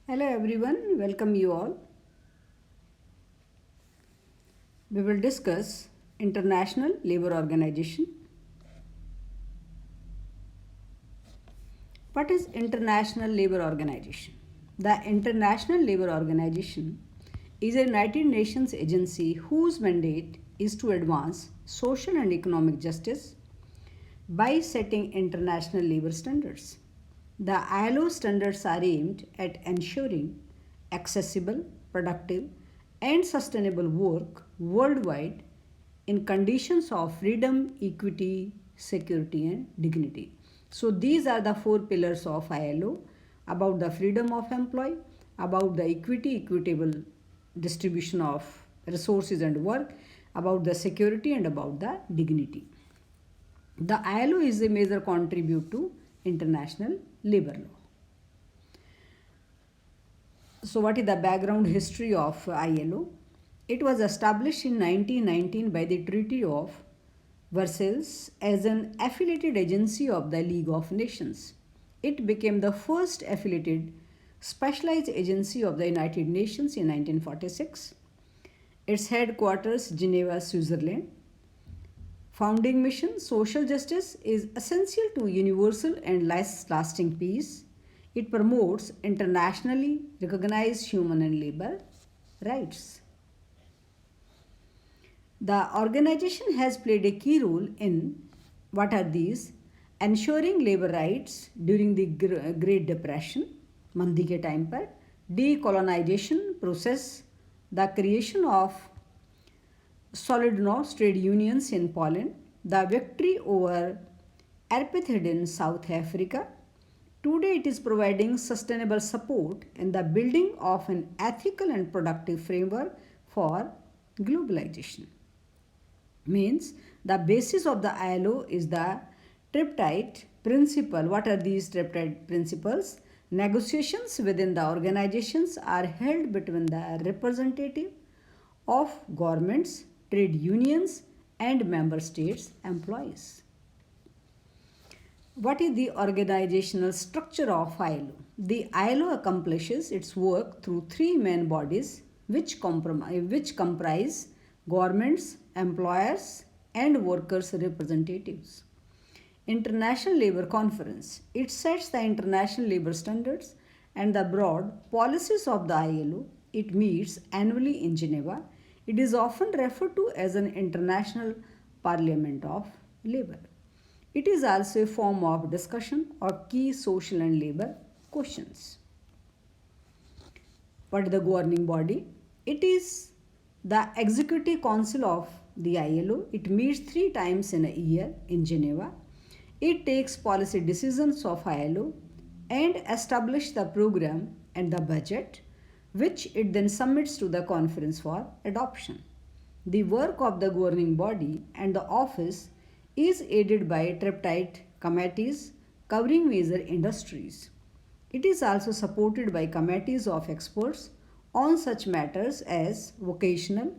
Hello everyone, welcome you all. We will discuss International Labour Organization. What is International Labour Organization? The International Labour Organization is a United Nations agency whose mandate is to advance social and economic justice by setting international labour standards. The ILO standards are aimed at ensuring accessible, productive, and sustainable work worldwide in conditions of freedom, equity, security, and dignity. So, these are the four pillars of ILO about the freedom of employee, about the equitable distribution of resources and work, about the security, and about the dignity. The ILO is a major contributor to international labor law. So, what is the background history of ILO? It was established in 1919 by the Treaty of Versailles as an affiliated agency of the League of Nations. It became the first affiliated specialized agency of the United Nations in 1946. Its headquarters, Geneva, Switzerland. Founding mission: social justice is essential to universal and lasting peace. It promotes internationally recognized human and labor rights. The organization has played a key role in what are these? Ensuring labor rights during the Great Depression, मंदी के time पर, decolonization process, the creation of Solidarność trade unions in Poland, the victory over apartheid in South Africa. Today it is providing sustainable support in the building of an ethical and productive framework for globalization. Means the basis of the ILO is the tripartite principle. What are these tripartite principles? Negotiations within the organizations are held between the representative of governments, trade unions, and member states' employees. What is the organizational structure of ILO? The ILO accomplishes its work through three main bodies which comprise governments, employers, and workers' representatives. International Labour Conference. It sets the international labour standards and the broad policies of the ILO. It meets annually in Geneva. It is often referred to as an international parliament of labour. It is also a form of discussion of key social and labour questions. What is the governing body? It is the Executive Council of the ILO. It meets 3 times in a year in Geneva. It takes policy decisions of ILO and establishes the program and the budget, which it then submits to the conference for adoption. The work of the governing body and the office is aided by tripartite committees covering major industries. It is also supported by committees of experts on such matters as vocational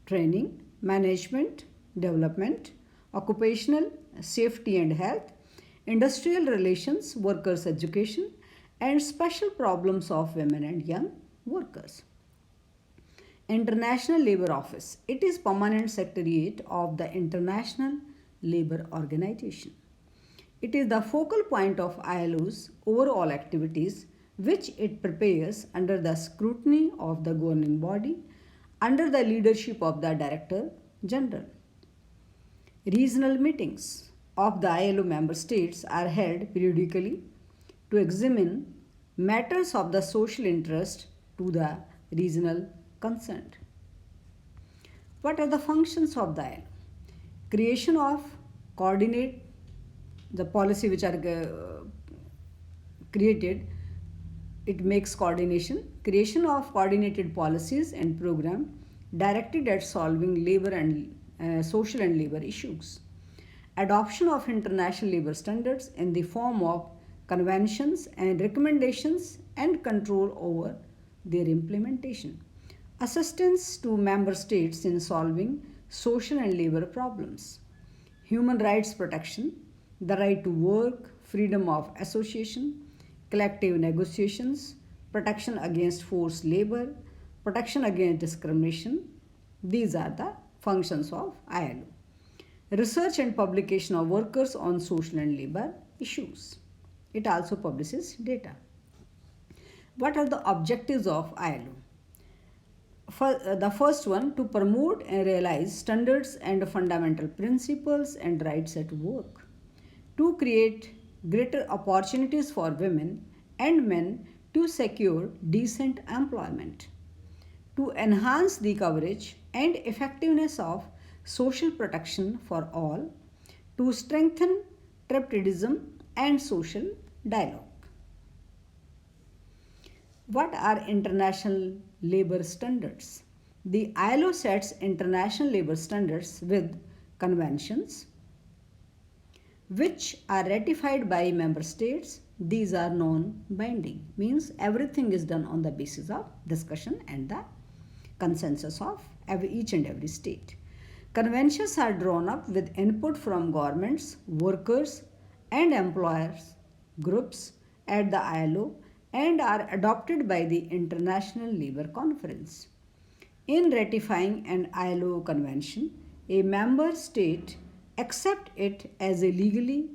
training, management, development, occupational safety and health, industrial relations, workers' education, and special problems of women and young workers. International Labour Office. It is permanent secretariat of the International Labour Organization. It is the focal point of ILO's overall activities, which it prepares under the scrutiny of the governing body under the leadership of the Director General. Regional meetings of the ILO member states are held periodically to examine matters of the social interest to the regional concerned. What are the functions of the ILO? Creation of coordinate the policy which are created, it makes coordination, creation of coordinated policies and program directed at solving labor and social and labor issues. Adoption of international labor standards in the form of conventions and recommendations and control over their implementation. Assistance to member states in solving social and labor problems. Human rights protection, the right to work, freedom of association, collective negotiations, protection against forced labor, protection against discrimination. These are the functions of ILO. Research and publication of workers on social and labor issues. It also publishes data. What are the objectives of ILO? The first one, to promote and realize standards and fundamental principles and rights at work, to create greater opportunities for women and men to secure decent employment, to enhance the coverage and effectiveness of social protection for all, to strengthen tripartism and social dialogue. What are international labor standards? The ILO sets international labor standards with conventions which are ratified by member states. These are non-binding, means everything is done on the basis of discussion and the consensus of each and every state. Conventions are drawn up with input from governments, workers, and employers groups at the ILO and are adopted by the International Labour Conference. In ratifying an ILO convention, a member state accepts it as a legally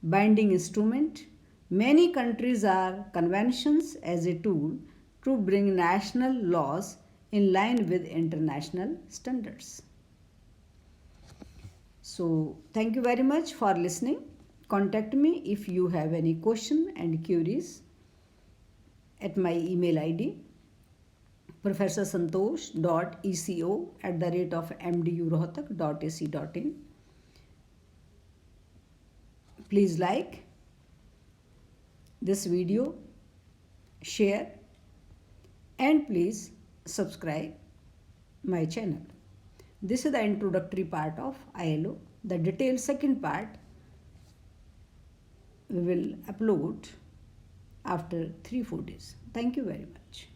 binding instrument. Many countries are conventions as a tool to bring national laws in line with international standards. So, thank you very much for listening. Contact me if you have any question and queries at my email ID professorsantosh.eco@mdurohtak.ac.in. Please like this video, share, and please subscribe my channel. This is the introductory part of ILO. The detailed second part we will upload after 3-4 days. Thank you very much.